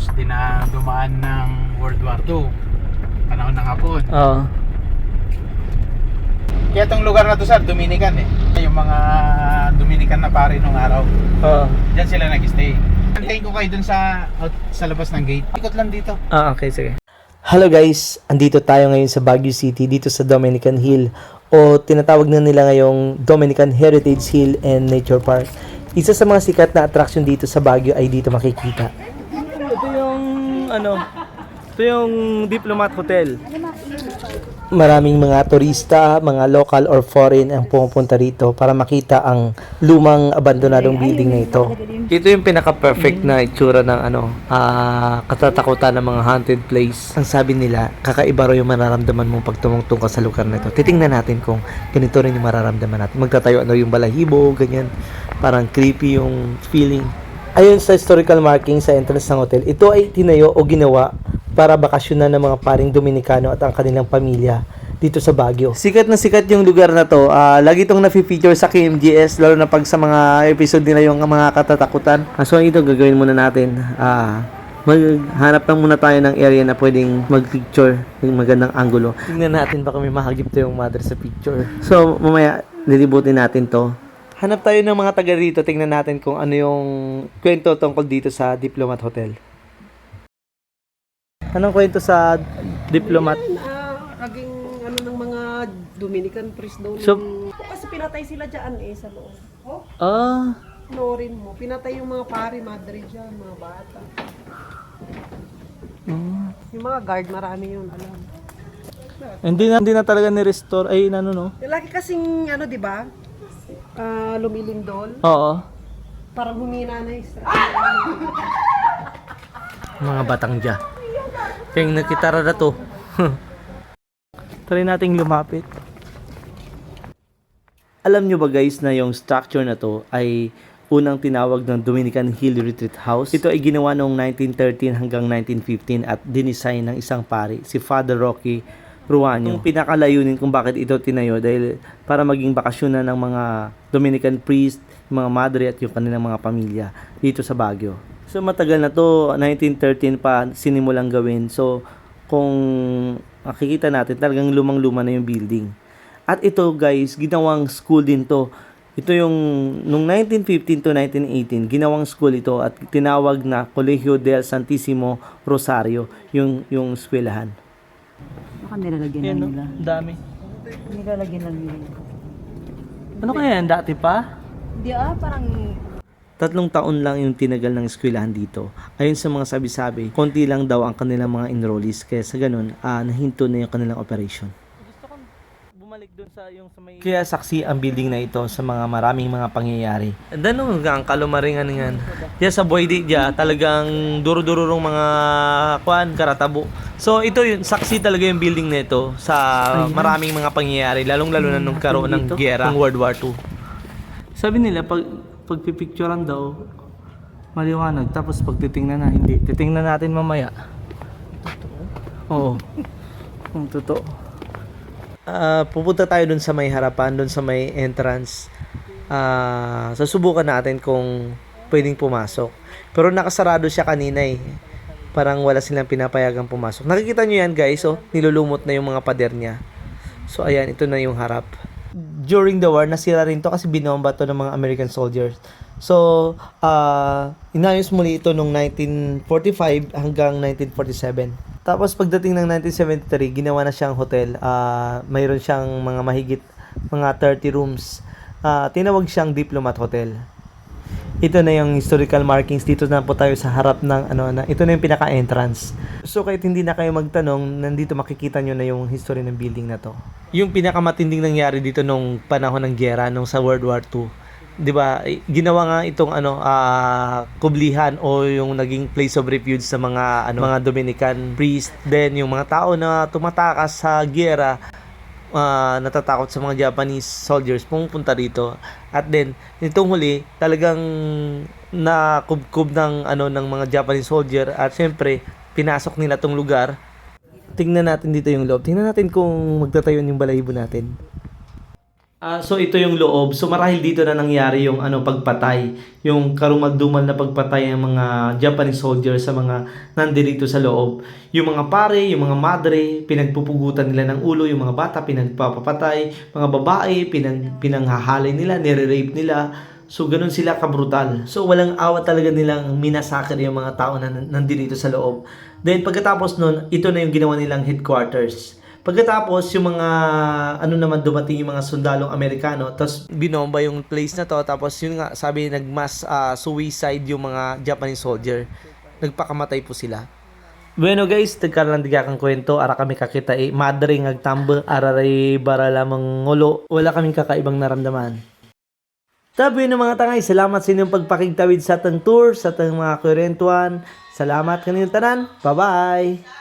Tapos dumaan ng World War II, panahon ng Hapon. Oo. Kaya itong lugar na to sir, Dominican eh. Yung mga Dominican na pare nung araw, Oo. diyan sila nag-stay. Antayin ko kayo dun sa labas ng gate. Ikot lang dito. Ah, okay, sige. Hello guys, andito tayo ngayon sa Baguio City, dito sa Dominican Hill o tinatawag na nila ngayong Dominican Heritage Hill and Nature Park. Isa sa mga sikat na attraction dito sa Baguio ay dito makikita. Ito yung Diplomat Hotel. Maraming mga turista, mga local or foreign ang pumupunta rito para makita ang lumang abandonadong building na ito. Ito yung pinaka-perfect na itsura ng katatakutan ng mga haunted place. Ang sabi nila, kakaiba raw yung mararamdaman mo pag tumungtong ka sa lugar na ito. Titingnan natin kung ganito rin yung mararamdaman natin. Magtatayo yung balahibo, ganyan. Parang creepy yung feeling. Ayon sa historical marking sa entrance ng hotel, ito ay tinayo o ginawa para bakasyonan ng mga paring Dominikano at ang kanilang pamilya dito sa Baguio. Sikat na sikat yung lugar na to. Lagi itong na-feature sa KMGS, lalo na pag sa mga episode nila yung mga katatakutan. So ito gagawin muna natin. Maghanap lang muna tayo ng area na pwedeng mag-picture ng magandang angulo. Tingnan natin baka may mahagip to yung mother sa picture. So mamaya lilibutin natin to. Hanap tayo ng mga taga rito. Tingnan natin kung ano yung kwento tungkol dito sa Diplomat Hotel. Anong kwento sa Diplomat? Naging ng mga Dominican priest daw. So, Kasi pinatay sila dyan sa loob. Noorin mo. Pinatay yung mga pari, madre dyan, mga bata. Yung mga guard, marami yun, alam. Hindi na talaga ni-restore. Ay, no? Lagi kasing, di ba? Lumilindol. Oo. Parang humina na yung Mga batang dya. Kaya nakitara na to. Try nating lumapit. Alam nyo ba guys na yung structure na to ay unang tinawag ng Dominican Hill Retreat House? Ito ay ginawa noong 1913 hanggang 1915 at dinisign ng isang pari, si Father Rocky Ruano. Yung pinakalayunin kung bakit ito tinayo dahil para maging bakasyonan ng mga Dominican priest, mga madre at yung kanilang mga pamilya dito sa Baguio. So matagal na to, 1913 pa sinimulang gawin. So kung makikita natin talagang lumang-luma na yung building. At ito guys, ginawang school din to. Ito yung nung 1915 to 1918, ginawang school ito at tinawag na Colegio del Santissimo Rosario, yung eskwelahan. Baka nilalagyan lang nila. Dami. Nilalagyan lang nila. Ano kaya yan? Dati pa? Hindi parang 3 taon lang yung tinagal ng eskwelahan dito. Ayon sa mga sabi-sabi, konti lang daw ang kanilang mga enrollees kaya sa ganun, nahinto na yung kanilang operation. Gusto kong bumalik dun sa yung sa may... Kaya saksi ang building na ito sa mga maraming mga pangyayari. Danong ang kalumaringan yan. Kaya sa Boydi dya, talagang duro-durong mga karatabo. So ito yun, saksi talaga yung building na ito sa maraming mga pangyayari, lalong-lalo na nung karoon ng giyera ng World War II. Sabi nila, pagpipicturean daw, maliwanag. Tapos pag titingnan na, hindi. Titingnan natin mamaya. Oo. Kung totoo. Pupunta tayo dun sa may harapan, dun sa may entrance. Susubukan natin kung pwedeng pumasok. Pero nakasarado siya kanina eh. Parang wala silang pinapayagang pumasok. Nakikita nyo yan guys, nilulumot na yung mga pader niya. So ayan, ito na yung harap. During the war, nasira rin to kasi binomba to ng mga American soldiers. So, inayos muli ito noong 1945 hanggang 1947. Tapos pagdating ng 1973, ginawa na siyang hotel. Mayroon siyang mga mahigit mga 30 rooms. Tinawag siyang Diplomat Hotel. Ito na yung historical markings. Dito na po tayo sa harap ng ito na yung pinaka-entrance. So kahit hindi na kayo magtanong, nandito makikita nyo na yung history ng building na to. Yung pinakamatinding nangyari dito nung panahon ng giyera nung sa World War II. 'Di ba? Ginawa nga itong kublihan o yung naging place of refuge sa mga mga Dominican priest. Then yung mga tao na tumatakas sa giyera, natatakot sa mga Japanese soldiers pumunta rito. At then nitong huli talagang nakubkob ng ng mga Japanese soldier at syempre pinasok nila tong lugar. Tingnan natin dito yung loob. Tingnan natin kung magtatayo yung balahibo natin. So ito yung loob. So marahil dito na nangyari yung pagpatay, yung karumagdumal na pagpatay ng mga Japanese soldiers sa mga nandirito sa loob. Yung mga pare, yung mga madre, pinagpupugutan nila ng ulo, yung mga bata pinagpapapatay, mga babae pinanghahalay nila, nire-rape nila. So ganun sila kabrutal. So walang awa talaga nilang minasakir yung mga tao na nandirito sa loob. Then pagkatapos nun, ito na yung ginawa nilang headquarters. Pagkatapos, yung mga, naman dumating yung mga sundalong Amerikano, tapos binomba yung place na to, tapos yun nga, sabi nagmass suicide yung mga Japanese soldier. Nagpakamatay po sila. Bueno guys, nagkaroon lang kang kwento, ara kami kakita madre ngagtambo, araray bara lamang ngulo, wala kaming kakaibang naramdaman. Tabi ng mga tangay, salamat sa inyong pagpakigtawid sa atang tour, sa atang mga kwentuhan. Salamat kanilang tanan, bye-bye!